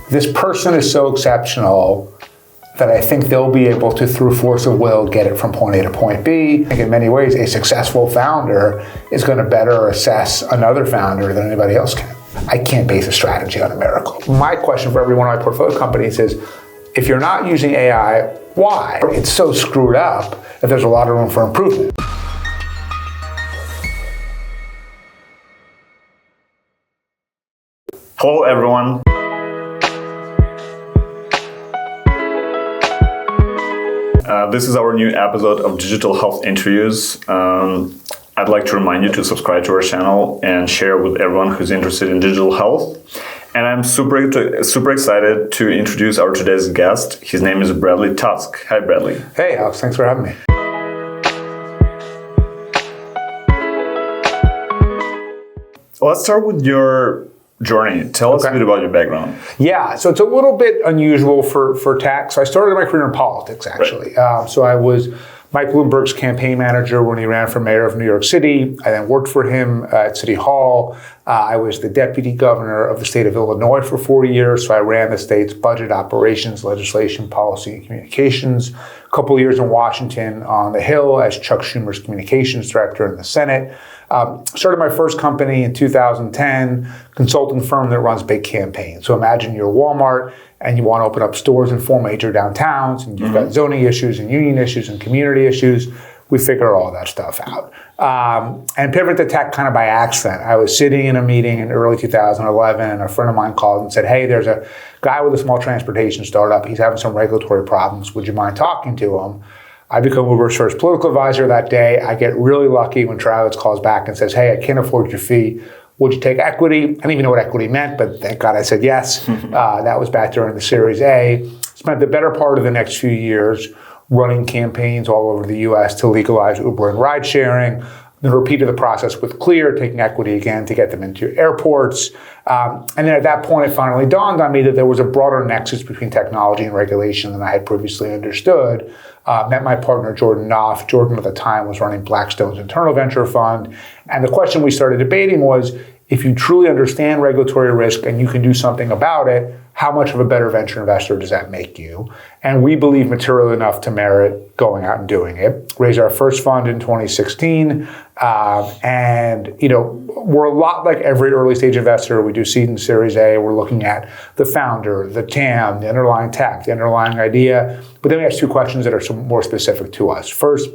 this person is so exceptional that I think they'll be able to, through force of will, get it from point A to point B. I think in many ways, a successful founder is going to better assess another founder than anybody else can. I can't base a strategy on a miracle. My question for every one of my portfolio companies is, if you're not using AI, why? It's so screwed up that there's a lot of room for improvement. Hello, everyone. This is our new episode of Digital Health Interviews. I'd like to remind you to subscribe to our channel and share with everyone who's interested in digital health. And I'm super excited to introduce our today's guest. His name is Bradley Tusk. Hi, Bradley. Hey, Alex. Thanks for having me. Let's start with your journey. Tell us a bit about your background. Yeah, so it's a little bit unusual for tech. So I started my career in politics, actually. Right. So I was Mike Bloomberg's campaign manager when he ran for mayor of New York City. I then worked for him at City Hall. I was the deputy governor of the state of Illinois for 4 years. So I ran the state's budget, operations, legislation, policy, and communications. A couple of years in Washington on the Hill as Chuck Schumer's communications director in the Senate. Started my first company in 2010, consulting firm that runs big campaigns. So imagine you're Walmart and you want to open up stores in 4 major downtowns, and you've got zoning issues and union issues and community issues. We figure all that stuff out. And pivot to tech kind of by accident. I was sitting in a meeting in early 2011, and a friend of mine called and said, hey, there's a guy with a small transportation startup. He's having some regulatory problems. Would you mind talking to him? I become Uber's first political advisor that day. I get really lucky when Travis calls back and says, hey, I can't afford your fee. Would you take equity? I didn't even know what equity meant, but thank God I said yes. That was back during the Series A. Spent the better part of the next few years running campaigns all over the US to legalize Uber and ride sharing. Then repeated the process with Clear, taking equity again to get them into airports. And then at that point, it finally dawned on me that there was a broader nexus between technology and regulation than I had previously understood. Met my partner, Jordan Knopf. Jordan at the time was running Blackstone's internal venture fund. And the question we started debating was, if you truly understand regulatory risk and you can do something about it, how much of a better venture investor does that make you? And we believe material enough to merit going out and doing it. Raised our first fund in 2016. And, we're a lot like every early stage investor. We do seed and Series A. We're looking at the founder, the TAM, the underlying tech, the underlying idea. But then we ask 2 questions that are some more specific to us. First,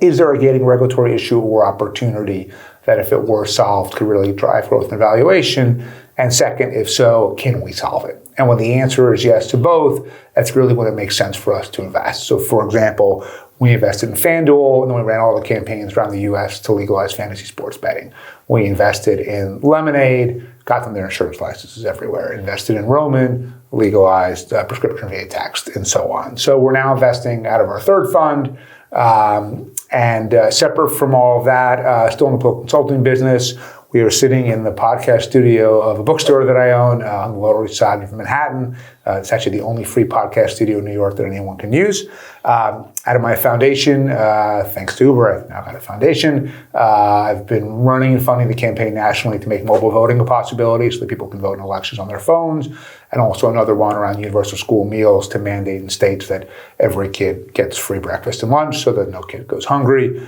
is there a gating regulatory issue or opportunity that if it were solved could really drive growth and valuation? And second, if so, can we solve it? And when the answer is yes to both, that's really when it makes sense for us to invest. So for example, we invested in FanDuel, and then we ran all the campaigns around the US to legalize fantasy sports betting. We invested in Lemonade, got them their insurance licenses everywhere. Invested in Roman, legalized prescription via text, and so on. So we're now investing out of our third fund. And separate from all of that, still in the political consulting business, we are sitting in the podcast studio of a bookstore that I own on the Lower East Side of Manhattan. It's actually the only free podcast studio in New York that anyone can use. Out of my foundation, thanks to Uber, I've now got a foundation. I've been running and funding the campaign nationally to make mobile voting a possibility so that people can vote in elections on their phones. And also another one around universal school meals to mandate in states that every kid gets free breakfast and lunch so that no kid goes hungry.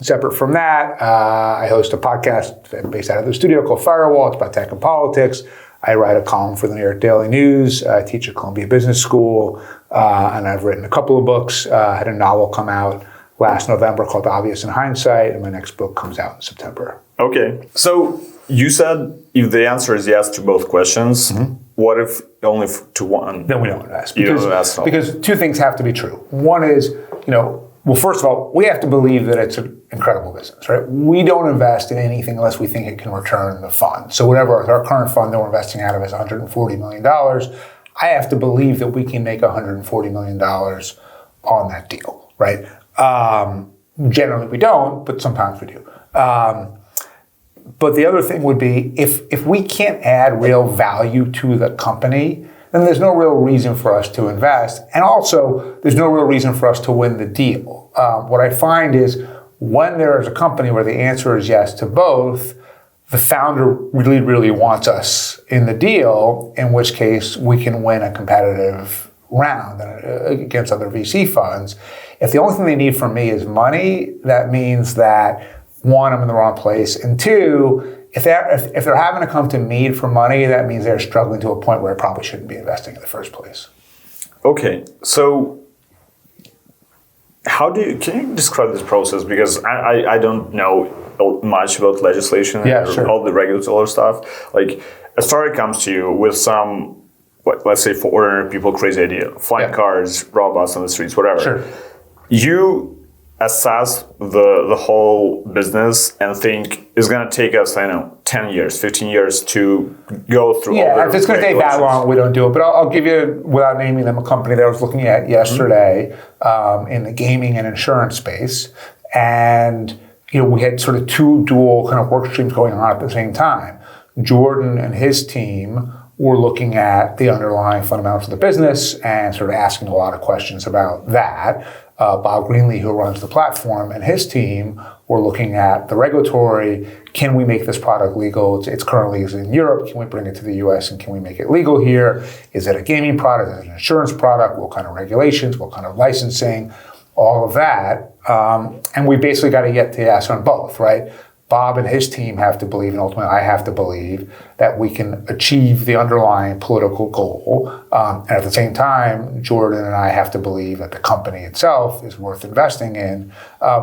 Separate from that, I host a podcast based out of the studio called Firewall. It's about tech and politics. I write a column for the New York Daily News. I teach at Columbia Business School. And I've written a couple of books. Had a novel come out last November called Obvious in Hindsight, and my next book comes out in September. Okay. So you said if the answer is yes to both questions, what if only to one? Then we don't invest. You don't invest at all. Because 2 things have to be true. One is, well, first of all, we have to believe that it's an incredible business, right? We don't invest in anything unless we think it can return the fund. So whatever our current fund that we're investing out of is $140 million. I have to believe that we can make $140 million on that deal, right? Generally we don't, but sometimes we do. But the other thing would be if we can't add real value to the company, then there's no real reason for us to invest. And also, there's no real reason for us to win the deal. What I find is when there is a company where the answer is yes to both, the founder really, really wants us in the deal, in which case we can win a competitive round against other VC funds. If the only thing they need from me is money, that means that, one, I'm in the wrong place, and two, if they're having to come to me for money, that means they're struggling to a point where I probably shouldn't be investing in the first place. Okay, so can you describe this process? Because I don't know much about legislation and all the regulatory stuff. Like, a startup comes to you with some, let's say for ordinary people, crazy idea, flying cars, robots on the streets, whatever. Sure. You assess the whole business and think it's going to take us, 10 years, 15 years to go through all the if it's going to take that long, we don't do it. But I'll give you, without naming them, a company that I was looking at yesterday in the gaming and insurance space. And, we had sort of two dual kind of work streams going on at the same time. Jordan and his team were looking at the underlying fundamentals of the business and sort of asking a lot of questions about that. Bob Greenlee, who runs the platform, and his team were looking at the regulatory. Can we make this product legal? It's currently in Europe. Can we bring it to the US and can we make it legal here? Is it a gaming product? Is it an insurance product? What kind of regulations? What kind of licensing? All of that. And we basically got to get to yes on both, right? Bob and his team have to believe, and ultimately I have to believe, that we can achieve the underlying political goal. And at the same time, Jordan and I have to believe that the company itself is worth investing in.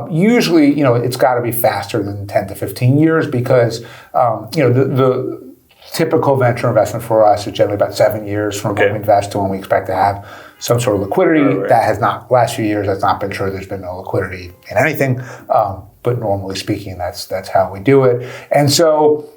Usually, it's got to be faster than 10 to 15 years because, the typical venture investment for us is generally about 7 years from when we invest to when we expect to have some sort of liquidity. Right. That has not, last few years, that's not been true. There's been no liquidity in anything. But normally speaking, that's how we do it. And so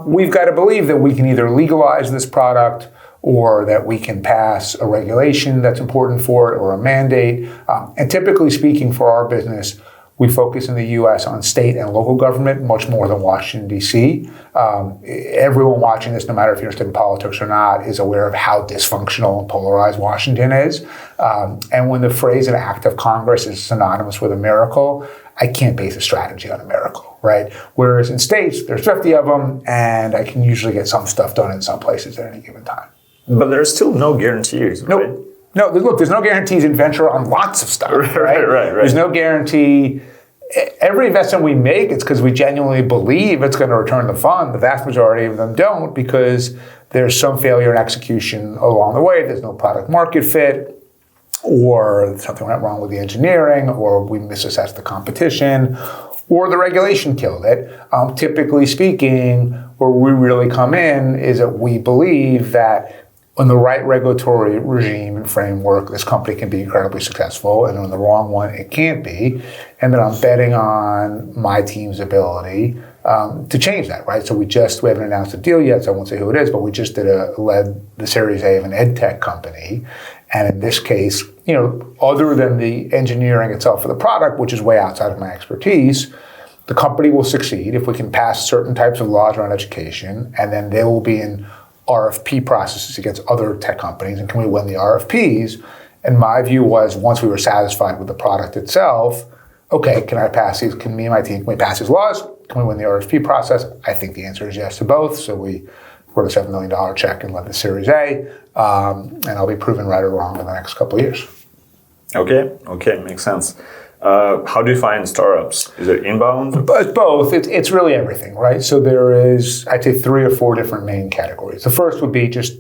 we've got to believe that we can either legalize this product or that we can pass a regulation that's important for it or a mandate. And typically speaking, for our business, we focus in the U.S. on state and local government much more than Washington, D.C. Everyone watching this, no matter if you're interested in politics or not, is aware of how dysfunctional and polarized Washington is. And when the phrase an act of Congress is synonymous with a miracle, I can't base a strategy on a miracle, right? Whereas in states, there's 50 of them, and I can usually get some stuff done in some places at any given time. But there's still no guarantees, right? No, look, there's no guarantees in venture on lots of stuff, right? Right. There's no guarantee. Every investment we make, it's because we genuinely believe it's going to return the fund. The vast majority of them don't because there's some failure in execution along the way. There's no product market fit, or something went wrong with the engineering, or we misassessed the competition, or the regulation killed it. Typically speaking, where we really come in is that we believe that in the right regulatory regime and framework, this company can be incredibly successful, and in the wrong one, it can't be. And then I'm betting on my team's ability to change that, right? So we haven't announced a deal yet, so I won't say who it is, but we just led the Series A of an edtech company. And in this case, other than the engineering itself for the product, which is way outside of my expertise, the company will succeed if we can pass certain types of laws around education, and then they will be in RFP processes against other tech companies, and can we win the RFPs? And my view was, once we were satisfied with the product itself, okay, can I pass these? Can me and my team, can we pass these laws? Can we win the RFP process? I think the answer is yes to both. So we wrote a $7 million check and led the Series A, and I'll be proven right or wrong in the next couple of years. Okay, makes sense. How do you find startups? Is it inbound? It's both. It's really everything, right? So there is, I'd say, 3 or 4 different main categories. The first would be just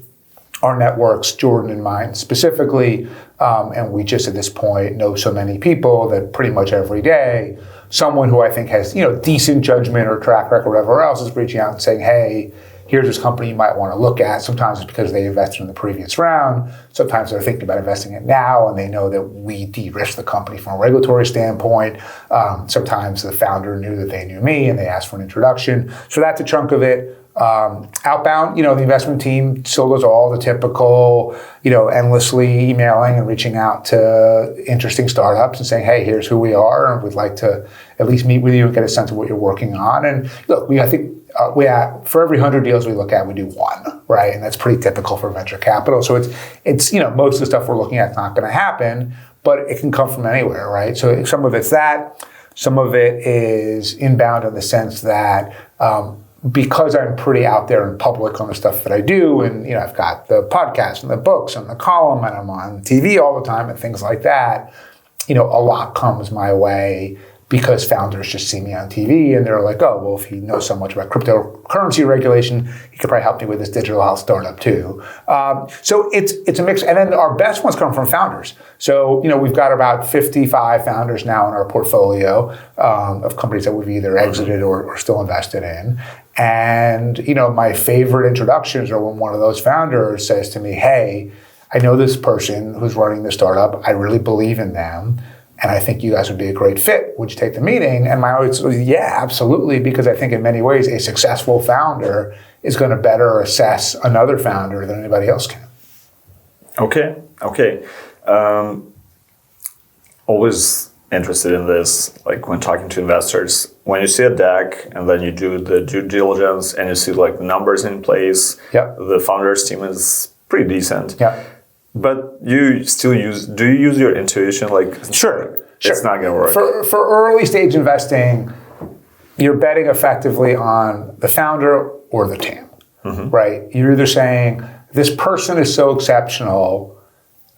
our networks, Jordan and mine specifically, and we just at this point know so many people that pretty much every day, someone who I think has decent judgment or track record or whatever else is reaching out and saying, hey, here's this company you might want to look at. Sometimes it's because they invested in the previous round. Sometimes they're thinking about investing it now, and they know that we de-risk the company from a regulatory standpoint. Sometimes the founder knew that they knew me, and they asked for an introduction. So that's a chunk of it. Outbound, the investment team still does all the typical, endlessly emailing and reaching out to interesting startups and saying, hey, here's who we are, and we'd like to at least meet with you and get a sense of what you're working on. And look, I think for every 100 deals we look at, we do 1, right? And that's pretty typical for venture capital. So it's most of the stuff we're looking at is not going to happen, but it can come from anywhere, right? So some of it's that, some of it is inbound in the sense that because I'm pretty out there in public on the stuff that I do, and I've got the podcast and the books and the column, and I'm on TV all the time and things like that, a lot comes my way because founders just see me on TV and they're like, oh, well, if he knows so much about cryptocurrency regulation, he could probably help me with this digital health startup too. So it's a mix. And then our best ones come from founders. So, we've got about 55 founders now in our portfolio of companies that we've either exited or still invested in. And, my favorite introductions are when one of those founders says to me, hey, I know this person who's running the startup. I really believe in them. And I think you guys would be a great fit. Would you take the meeting? And my always, yeah, absolutely, because I think in many ways a successful founder is going to better assess another founder than anybody else can. Okay. Always interested in this, like when talking to investors. When you see a deck and then you do the due diligence and you see like the numbers in place, the founders team is pretty decent. But you still do you use your intuition? Sure. It's not going to work. For early stage investing, you're betting effectively on the founder or the team, right? You're either saying, this person is so exceptional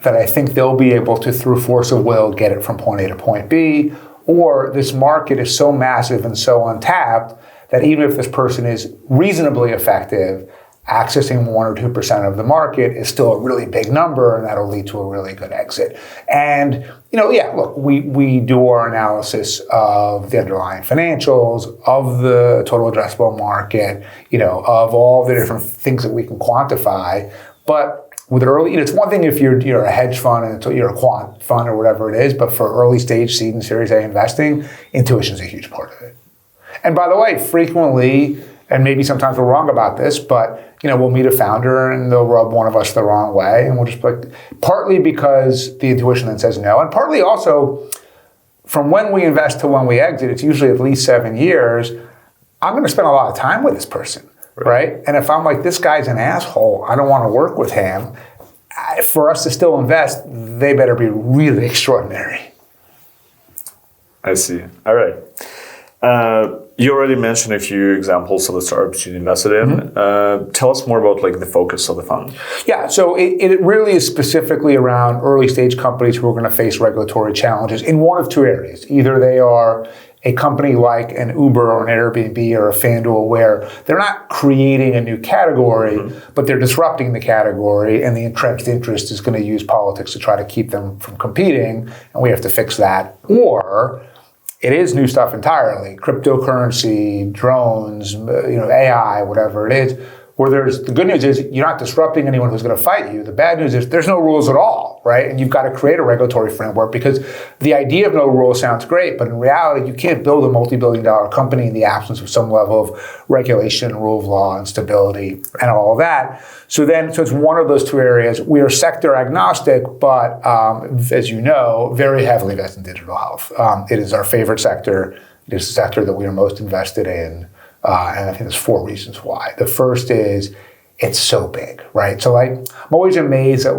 that I think they'll be able to, through force of will, get it from point A to point B, or this market is so massive and so untapped that even if this person is reasonably effective, accessing 1 or 2% of the market is still a really big number, and that'll lead to a really good exit. And, look, we do our analysis of the underlying financials, of the total addressable market, of all the different things that we can quantify. But with early, it's one thing if you're a hedge fund and you're a quant fund or whatever it is, but for early stage seed and Series A investing, intuition is a huge part of it. And by the way, frequently, and maybe sometimes we're wrong about this, but we'll meet a founder and they'll rub one of us the wrong way, and we'll just partly because the intuition then says no, and partly also from when we invest to when we exit, it's usually at least 7 years. I'm going to spend a lot of time with this person, right? And if I'm like, this guy's an asshole, I don't want to work with him. For us to still invest, they better be really extraordinary. I see. All right. You already mentioned a few examples of the startups you invested in. Tell us more about the focus of the fund. Yeah, so it really is specifically around early stage companies who are going to face regulatory challenges in one of two areas. Either they are a company like an Uber or an Airbnb or a FanDuel where they're not creating a new category, but they're disrupting the category, and the entrenched interest is going to use politics to try to keep them from competing, and we have to fix that. Or it is new stuff entirely, cryptocurrency, drones, AI, whatever it is, where the good news is you're not disrupting anyone who's going to fight you. The bad news is there's no rules at all, right? And you've got to create a regulatory framework, because the idea of no rules sounds great, but in reality, you can't build a multi-billion-dollar company in the absence of some level of regulation, rule of law, and stability, and all of that. So it's one of those two areas. We are sector agnostic, but as you know, very heavily invested in digital health. It is our favorite sector. It is the sector that we are most invested in. And I think there's 4 reasons why. The first is it's so big, right? So I'm always amazed at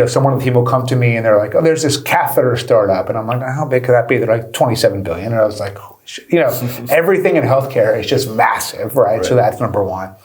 someone on the team will come to me and they're like, oh, there's this catheter startup. And I'm like, how big could that be? They're like 27 billion. And I was like, holy shit. Everything in healthcare is just massive, right? So that's number one.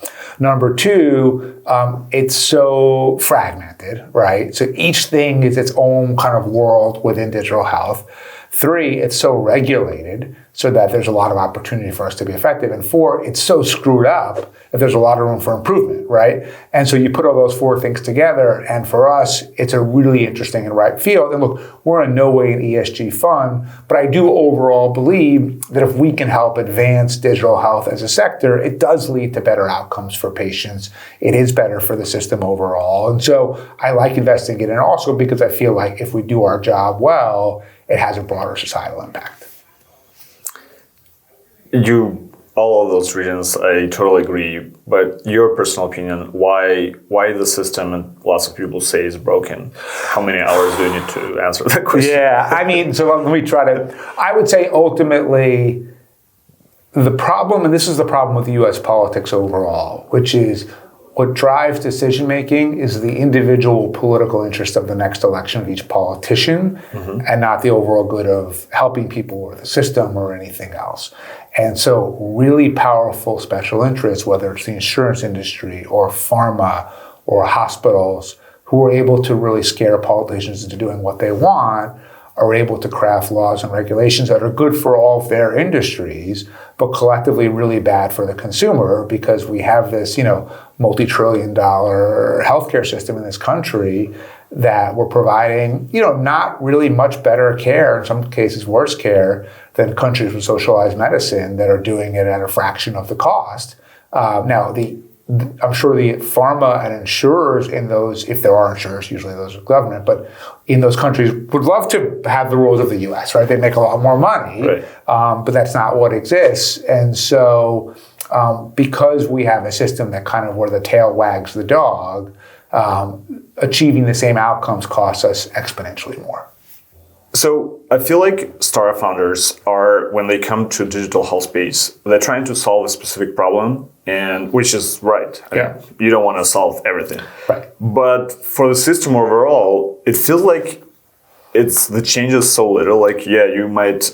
Number two, it's so fragmented, right? So each thing is its own kind of world within digital health. 3, it's so regulated so that there's a lot of opportunity for us to be effective. And 4, it's so screwed up that there's a lot of room for improvement, right? And so you put all those 4 things together, and for us, it's a really interesting and ripe field. And look, we're in no way an ESG fund, but I do overall believe that if we can help advance digital health as a sector, it does lead to better outcomes for patients. It is better for the system overall. And so I like investing in it also because I feel like if we do our job well, it has a broader societal impact. All of those reasons, I totally agree. But your personal opinion, why the system, and lots of people say, is broken? How many hours do you need to answer that question? Yeah, so let me try to. I would say ultimately, the problem, and this is the problem with U.S. politics overall, which is what drives decision-making is the individual political interest of the next election of each politician, and not the overall good of helping people or the system or anything else. And so really powerful special interests, whether it's the insurance industry or pharma or hospitals, who are able to really scare politicians into doing what they want, are able to craft laws and regulations that are good for all of their industries, but collectively really bad for the consumer, because we have this, multi-trillion-dollar healthcare system in this country that we're providing, not really much better care, in some cases worse care, than countries with socialized medicine that are doing it at a fraction of the cost. Now, I'm sure the pharma and insurers in those, if there are insurers, usually those are government, but in those countries would love to have the rules of the US, right? They make a lot more money, right. But that's not what exists. And so because we have a system that kind of where the tail wags the dog, achieving the same outcomes costs us exponentially more. So I feel like startup founders are, when they come to digital health space, they're trying to solve a specific problem, and which is right. Yeah. You don't want to solve everything. Right. But for the system overall, it feels like the changes so little. Like, yeah, you might,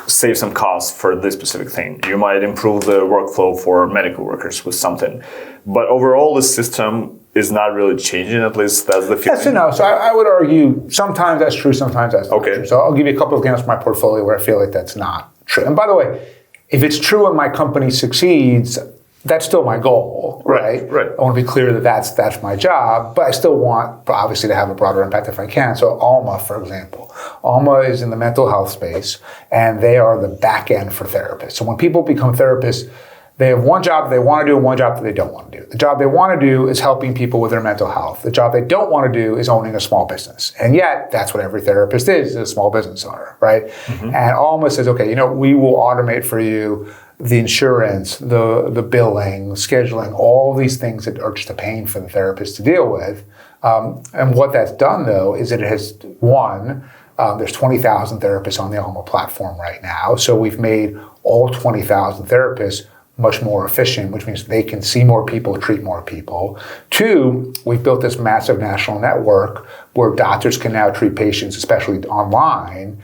save some costs for this specific thing. You might improve the workflow for medical workers with something. But overall, the system is not really changing, at least that's the feeling. Yes and no. So I would argue sometimes that's true, sometimes that's not true. So I'll give you a couple of examples from my portfolio where I feel like that's not true. And by the way, if it's true and my company succeeds, that's still my goal, right? Right. I want to be clear that that's my job, but I still want, obviously, to have a broader impact if I can. So Alma, for example. Alma is in the mental health space, and they are the back end for therapists. So when people become therapists, they have one job that they want to do and one job that they don't want to do. The job they want to do is helping people with their mental health. The job they don't want to do is owning a small business. And yet, that's what every therapist is a small business owner, right? Mm-hmm. And Alma says, okay, we will automate for you the insurance, the billing, scheduling, all these things that are just a pain for the therapist to deal with. And what that's done, though, is that it has, there's 20,000 therapists on the Alma platform right now. So we've made all 20,000 therapists much more efficient, which means they can see more people, treat more people. 2, we've built this massive national network where doctors can now treat patients, especially online,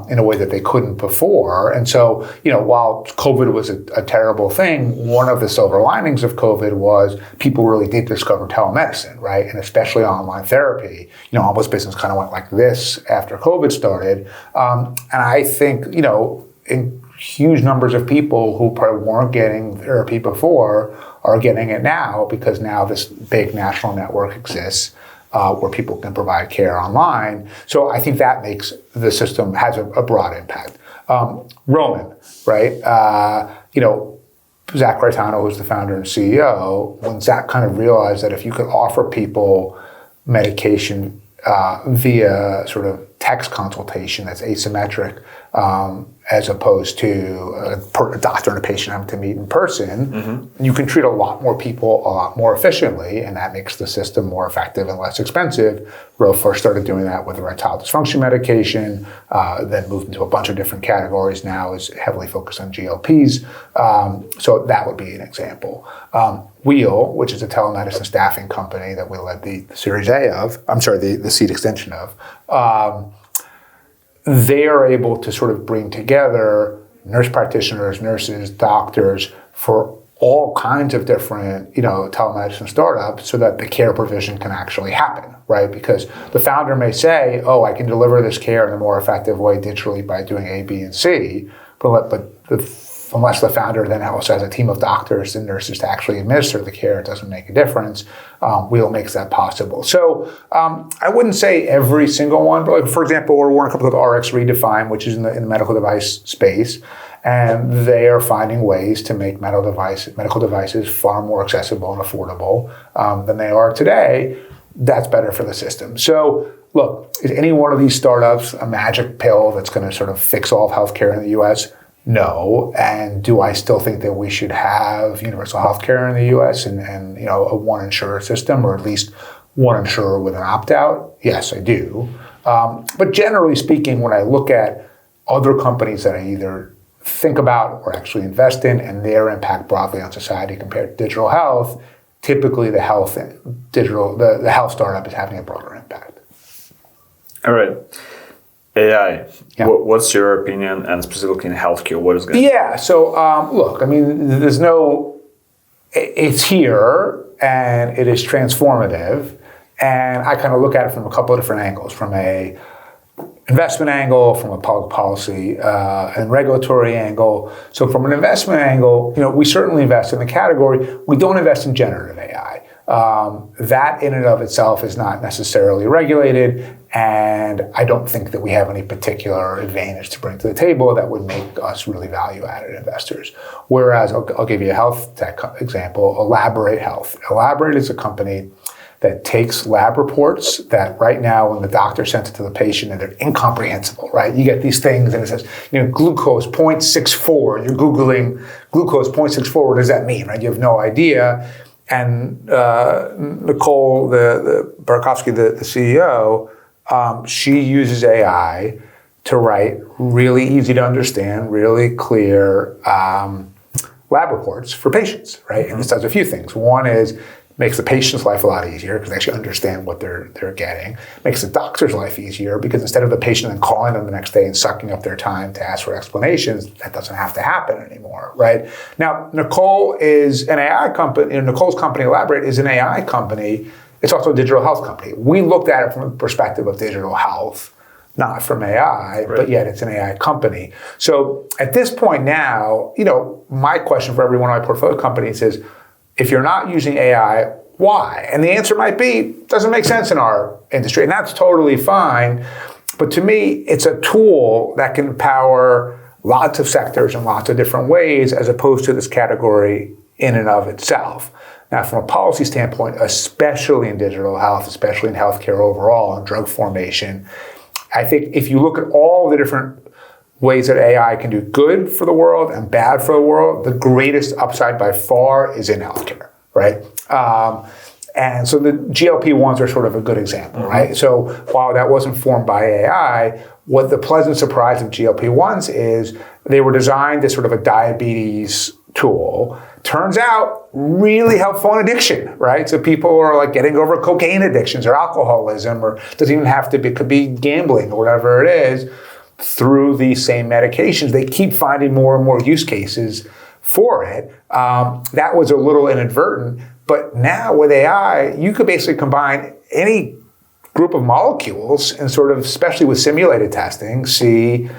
in a way that they couldn't before. And so, while COVID was a terrible thing, one of the silver linings of COVID was people really did discover telemedicine, right? And especially online therapy. Almost business kind of went like this after COVID started. And I think, in huge numbers of people who probably weren't getting therapy before are getting it now, because now this big national network exists where people can provide care online. So I think that makes the system has a broad impact. Roman, right? Zach Gaetano, who's the founder and CEO, when Zach kind of realized that if you could offer people medication via sort of text consultation that's asymmetric, as opposed to a doctor and a patient having to meet in person, mm-hmm. you can treat a lot more people a lot more efficiently, and that makes the system more effective and less expensive. Ro first started doing that with erectile dysfunction medication, then moved into a bunch of different categories, now is heavily focused on GLPs. So that would be an example. Wheel, which is a telemedicine staffing company that we led the Series A of, the seed extension of, they are able to sort of bring together nurse practitioners, nurses, doctors for all kinds of different, telemedicine startups so that the care provision can actually happen, right? Because the founder may say, I can deliver this care in a more effective way digitally by doing A, B, and C, unless the founder then also has a team of doctors and nurses to actually administer the care, it doesn't make a difference. Wheel makes that possible. So I wouldn't say every single one, but for example, we're working with RX Redefine, which is in the medical device space, and they are finding ways to make medical devices far more accessible and affordable than they are today. That's better for the system. So look, is any one of these startups a magic pill that's going to sort of fix all of healthcare in the US? No. And do I still think that we should have universal health care in the US and a one insurer system, or at least one insurer with an opt-out? Yes, I do. But generally speaking, when I look at other companies that I either think about or actually invest in and their impact broadly on society compared to digital health, typically the health startup is having a broader impact. All right. AI. Yeah. What's your opinion, and specifically in healthcare, what is going to Yeah, so look, I mean, it's here and it is transformative. And I kind of look at it from a couple of different angles, from a investment angle, from a public policy and regulatory angle. So from an investment angle, we certainly invest in the category. We don't invest in generative AI. That in and of itself is not necessarily regulated, and I don't think that we have any particular advantage to bring to the table that would make us really value-added investors. Whereas, I'll give you a health tech example, Elaborate Health. Elaborate is a company that takes lab reports that right now when the doctor sends it to the patient and they're incomprehensible, right? You get these things and it says, glucose 0.64. You're Googling glucose 0.64. What does that mean, right? You have no idea. And Nicole, the Barakovsky, the CEO, she uses AI to write really easy to understand, really clear lab reports for patients, right? And this does a few things. One is makes the patient's life a lot easier because they actually understand what they're getting. Makes the doctor's life easier because instead of the patient then calling them the next day and sucking up their time to ask for explanations, that doesn't have to happen anymore, right? Now, Nicole is an AI company. Nicole's company, Elaborate, is an AI company. It's also a digital health company. We looked at it from the perspective of digital health, not from AI, right, but yet it's an AI company. So at this point now, my question for every one of my portfolio companies is, if you're not using AI, why? And the answer might be, doesn't make sense in our industry, and that's totally fine. But to me, it's a tool that can power lots of sectors in lots of different ways, as opposed to this category in and of itself. Now, from a policy standpoint, especially in digital health, especially in healthcare overall, and drug formation, I think if you look at all the different ways that AI can do good for the world and bad for the world, the greatest upside by far is in healthcare, right? And so the GLP-1s are sort of a good example, right? So while that wasn't formed by AI, what the pleasant surprise of GLP-1s is they were designed as sort of a diabetes tool. Turns out really helpful in addiction, right? So people are like getting over cocaine addictions or alcoholism, or doesn't even have to be, it could be gambling or whatever it is. Through these same medications, they keep finding more and more use cases for it. That was a little inadvertent, but now with AI, you could basically combine any group of molecules and sort of, especially with simulated testing, see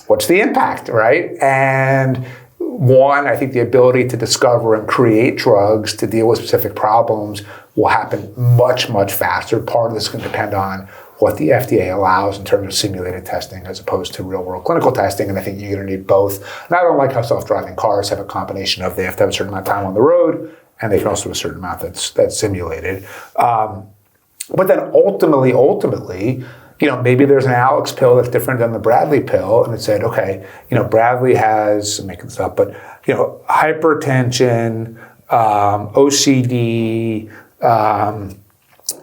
what's the impact, right? And one, I think the ability to discover and create drugs to deal with specific problems will happen much, much faster. Part of this can depend on what the FDA allows in terms of simulated testing as opposed to real-world clinical testing, and I think you're going to need both. Not unlike how self-driving cars have a combination of they have to have a certain amount of time on the road, and they can also have a certain amount that's simulated. But then ultimately, maybe there's an Alex pill that's different than the Bradley pill, and it said, okay, Bradley has, I'm making this up, but hypertension, OCD,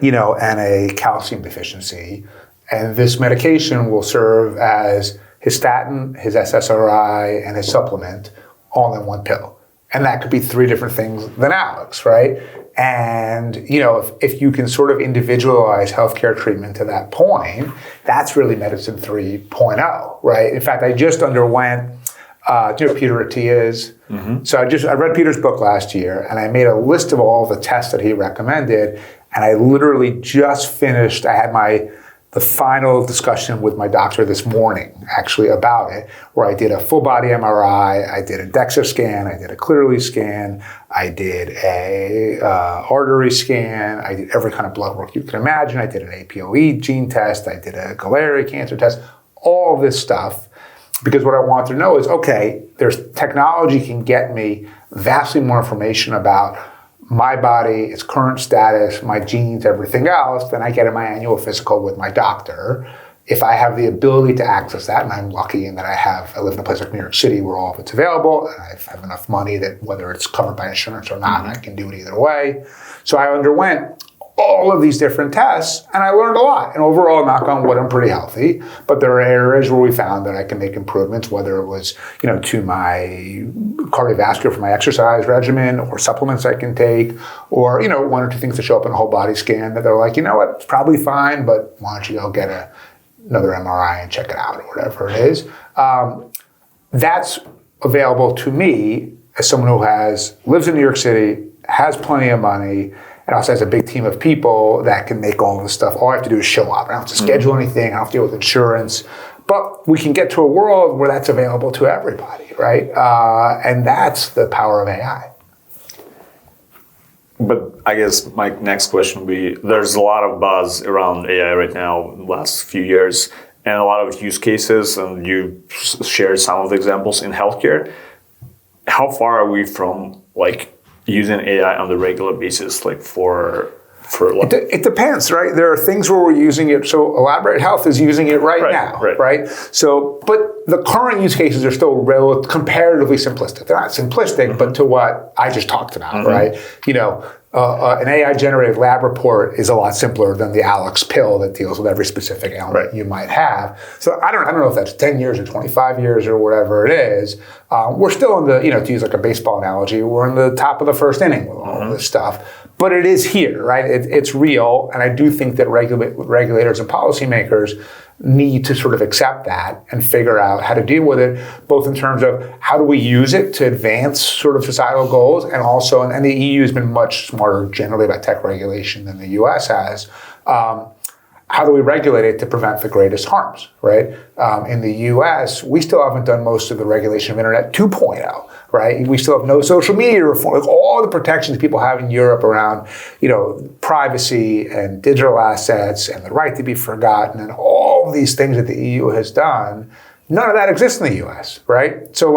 and a calcium deficiency. And this medication will serve as his statin, his SSRI, and his supplement all in one pill. And that could be three different things than Alex, right? And, if you can sort of individualize healthcare treatment to that point, that's really medicine 3.0, right? In fact, I just underwent, do you know who Peter Attia is? Mm-hmm. So I read Peter's book last year, and I made a list of all the tests that he recommended. And I literally just finished, I had the final discussion with my doctor this morning, actually, about it, where I did a full body MRI, I did a DEXA scan, I did a Clearly scan, I did a artery scan, I did every kind of blood work you can imagine, I did an APOE gene test, I did a Galleri cancer test, all of this stuff, because what I want to know is, okay, there's technology can get me vastly more information about my body, its current status, my genes, everything else, than I get in my annual physical with my doctor. If I have the ability to access that, and I'm lucky in that I live in a place like New York City where all of it's available, and I have enough money that whether it's covered by insurance or not, I can do it either way. So I underwent all of these different tests, and I learned a lot. And overall, knock on wood, I'm pretty healthy. But there are areas where we found that I can make improvements, whether it was, to my cardiovascular for my exercise regimen, or supplements I can take, or, one or two things that show up in a whole body scan that they're like, it's probably fine, but why don't you go get a another MRI and check it out or whatever it is. That's available to me as someone who lives in New York City, has plenty of money, and also has a big team of people that can make all this stuff. All I have to do is show up. I don't have to schedule anything. I don't have to deal with insurance. But we can get to a world where that's available to everybody, right? And that's the power of AI. But I guess my next question would be, there's a lot of buzz around AI right now in the last few years, and a lot of use cases, and you shared some of the examples in healthcare. How far are we from using AI on the regular basis, It depends, right? There are things where we're using it. So Elaborate Health is using it right now, right? So, but the current use cases are still comparatively simplistic. They're not simplistic, but to what I just talked about, right? An AI-generated lab report is a lot simpler than the Alex pill that deals with every specific ailment you might have. So I don't know if that's 10 years or 25 years or whatever it is. We're still in the, to use like a baseball analogy, we're in the top of the first inning with all of this stuff. But it is here, right? It's real, and I do think that regulators and policymakers need to sort of accept that and figure out how to deal with it, both in terms of how do we use it to advance sort of societal goals, and also, and the EU has been much smarter generally about tech regulation than the US has. How do we regulate it to prevent the greatest harms, right? In the US, we still haven't done most of the regulation of Internet 2.0, right? We still have no social media reform, all the protections people have in Europe around, privacy and digital assets and the right to be forgotten and all these things that the EU has done. None of that exists in the US, right? So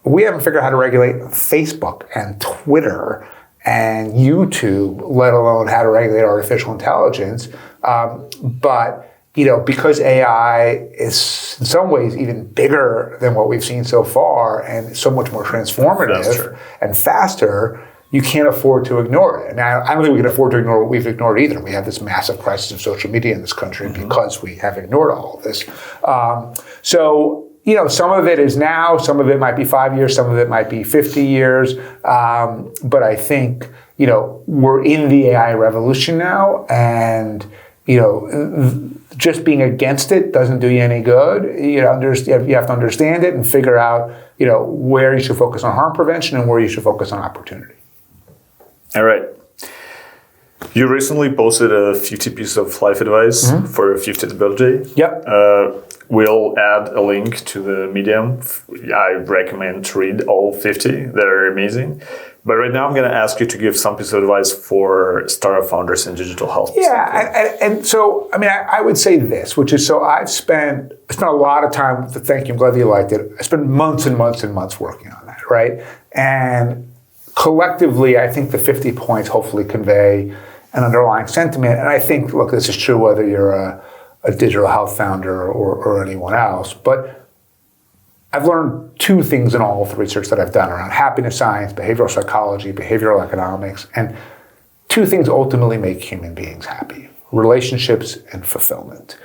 we haven't figured out how to regulate Facebook and Twitter and YouTube, let alone how to regulate artificial intelligence. But because AI is in some ways even bigger than what we've seen so far and so much more transformative and faster, you can't afford to ignore it. Now, I don't think we can afford to ignore what we've ignored either. We have this massive crisis of social media in this country because we have ignored all of this. Some of it is now, some of it might be 5 years, some of it might be 50 years. But I think, we're in the AI revolution now, and, just being against it doesn't do you any good. You have to understand it and figure out, where you should focus on harm prevention and where you should focus on opportunity. All right. You recently posted a 50 pieces of life advice for your 50th birthday. Yep. We'll add a link to the Medium. I recommend to read all 50. They're amazing. But right now I'm going to ask you to give some piece of advice for startup founders in digital health. Yeah, and so, I would say this, which is, so I spent a lot of time, thank you, I'm glad that you liked it. I spent months and months and months working on that, right? And collectively, I think the 50 points hopefully convey an underlying sentiment. And I think, look, this is true whether you're a digital health founder or anyone else. But I've learned two things in all of the research that I've done around happiness science, behavioral psychology, behavioral economics, and two things ultimately make human beings happy: relationships and fulfillment.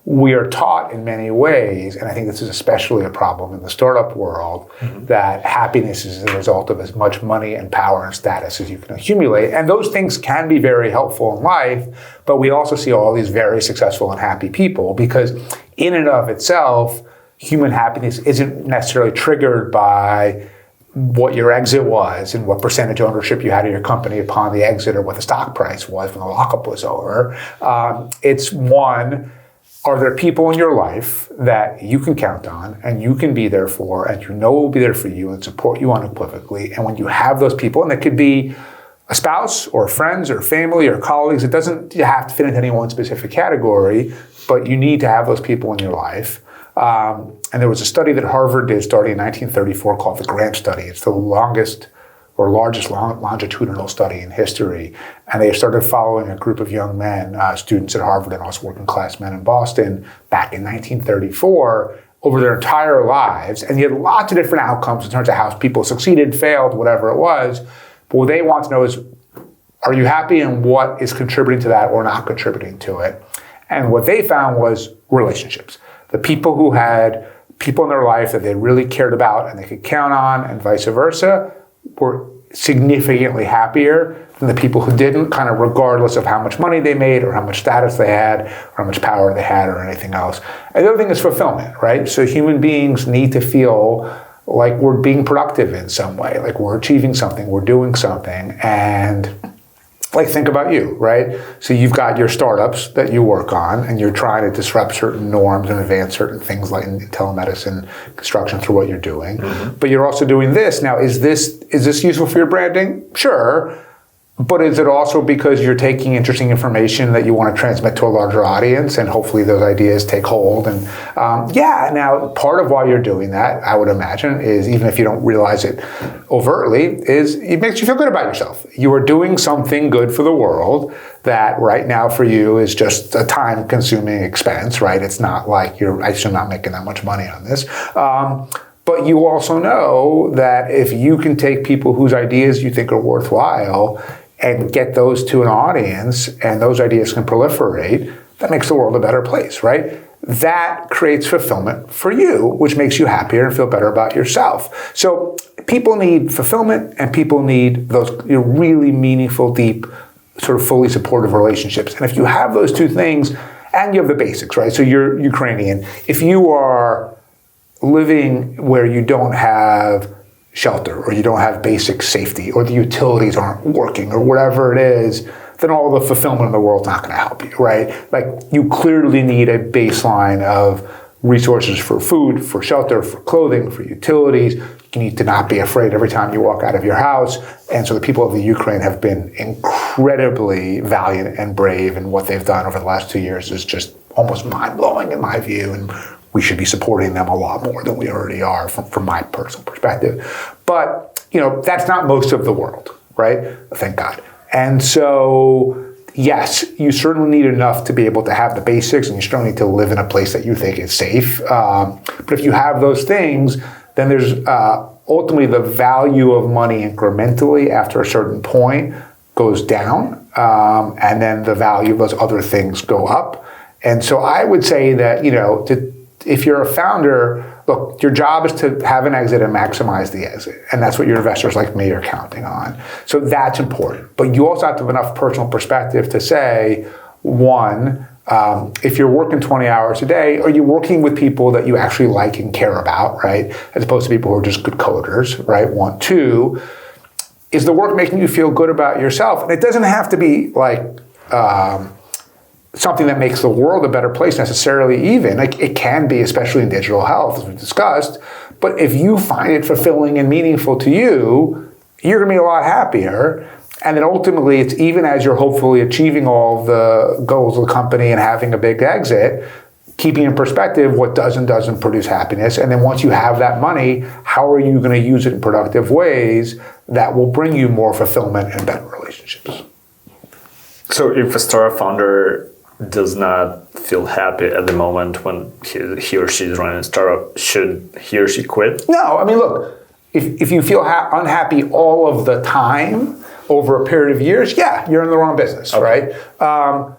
We are taught in many ways, and I think this is especially a problem in the startup world, that happiness is the result of as much money and power and status as you can accumulate. And those things can be very helpful in life, but we also see all these very successful and happy people because in and of itself, human happiness isn't necessarily triggered by what your exit was and what percentage ownership you had of your company upon the exit or what the stock price was when the lockup was over. It's one, are there people in your life that you can count on and you can be there for and will be there for you and support you unequivocally? And when you have those people, and it could be a spouse or friends or family or colleagues, it doesn't have to fit into any one specific category, but you need to have those people in your life. And there was a study that Harvard did starting in 1934 called the Grant Study. It's the longest or largest longitudinal study in history. And they started following a group of young men, students at Harvard and also working class men in Boston back in 1934 over their entire lives. And you had lots of different outcomes in terms of how people succeeded, failed, whatever it was. But what they want to know is, are you happy and what is contributing to that or not contributing to it? And what they found was relationships. The people who had people in their life that they really cared about and they could count on and vice versa were significantly happier than the people who didn't, kind of regardless of how much money they made or how much status they had or how much power they had or anything else. And the other thing is fulfillment, right? So human beings need to feel like we're being productive in some way, like we're achieving something, we're doing something. And like, think about you, right? So you've got your startups that you work on and you're trying to disrupt certain norms and advance certain things like in telemedicine, construction through what you're doing. Mm-hmm. But you're also doing this. Now, is this useful for your branding? Sure. But is it also because you're taking interesting information that you want to transmit to a larger audience and hopefully those ideas take hold? And now part of why you're doing that, I would imagine, is even if you don't realize it overtly, is it makes you feel good about yourself. You are doing something good for the world that right now for you is just a time-consuming expense, right? It's not like I assume not making that much money on this. But you also know that if you can take people whose ideas you think are worthwhile and get those to an audience, and those ideas can proliferate, that makes the world a better place, right? That creates fulfillment for you, which makes you happier and feel better about yourself. So people need fulfillment, and people need those really meaningful, deep, sort of fully supportive relationships. And if you have those two things, and you have the basics, right? So you're Ukrainian. If you are living where you don't have shelter, or you don't have basic safety, or the utilities aren't working, or whatever it is, then all the fulfillment in the world's not going to help you, right? Like, you clearly need a baseline of resources for food, for shelter, for clothing, for utilities. You need to not be afraid every time you walk out of your house. And so the people of the Ukraine have been incredibly valiant and brave, and what they've done over the last 2 years is just almost mind-blowing in my view, and we should be supporting them a lot more than we already are from my personal perspective. But, that's not most of the world, right? Thank God. And so, yes, you certainly need enough to be able to have the basics, and you certainly need to live in a place that you think is safe. But if you have those things, then there's ultimately the value of money incrementally after a certain point goes down, and then the value of those other things go up. And so I would say that, if you're a founder, look, your job is to have an exit and maximize the exit. And that's what your investors like me are counting on. So that's important. But you also have to have enough personal perspective to say, one, if you're working 20 hours a day, are you working with people that you actually like and care about, right? As opposed to people who are just good coders, right? One. Two, is the work making you feel good about yourself? And it doesn't have to be like something that makes the world a better place necessarily even. Like, it can be, especially in digital health, as we've discussed. But if you find it fulfilling and meaningful to you, you're going to be a lot happier. And then ultimately, it's even as you're hopefully achieving all the goals of the company and having a big exit, keeping in perspective what does and doesn't produce happiness. And then once you have that money, how are you going to use it in productive ways that will bring you more fulfillment and better relationships? So if a startup founder does not feel happy at the moment when he or she is running a startup, should he or she quit? No, I mean, look, if you feel unhappy all of the time over a period of years, yeah, you're in the wrong business, okay. Right?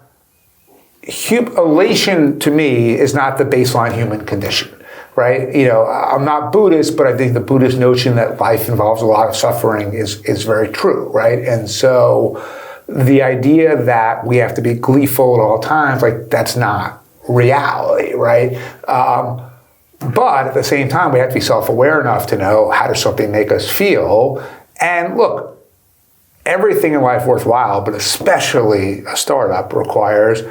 Elation to me is not the baseline human condition, right? I'm not Buddhist, but I think the Buddhist notion that life involves a lot of suffering is very true, right? And so the idea that we have to be gleeful at all times, like, that's not reality, right? But at the same time, we have to be self-aware enough to know, how does something make us feel? And look, everything in life worthwhile, but especially a startup, requires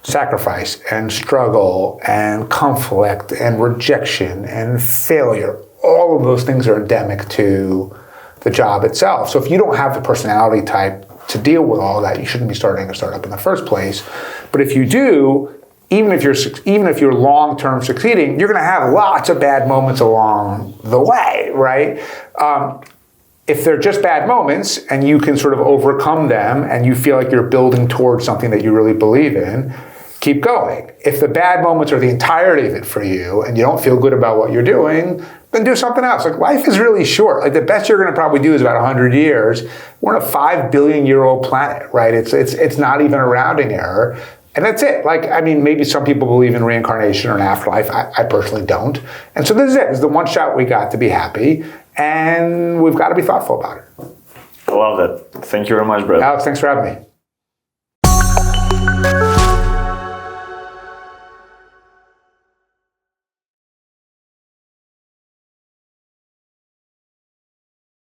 sacrifice and struggle and conflict and rejection and failure. All of those things are endemic to the job itself. So if you don't have the personality type to deal with all of that, you shouldn't be starting a startup in the first place. But if you do, even if you're long-term succeeding, you're going to have lots of bad moments along the way, right? If they're just bad moments and you can sort of overcome them and you feel like you're building towards something that you really believe in, keep going. If the bad moments are the entirety of it for you and you don't feel good about what you're doing, then do something else. Like, life is really short. Like, the best you're going to probably do is about 100 years. We're on a 5 billion year old planet, right? It's not even a rounding error. And that's it. Like, I mean, maybe some people believe in reincarnation or an afterlife. I personally don't. And so this is it. It's the one shot we got to be happy. And we've got to be thoughtful about it. I love that. Thank you very much, Brad. Alex, thanks for having me.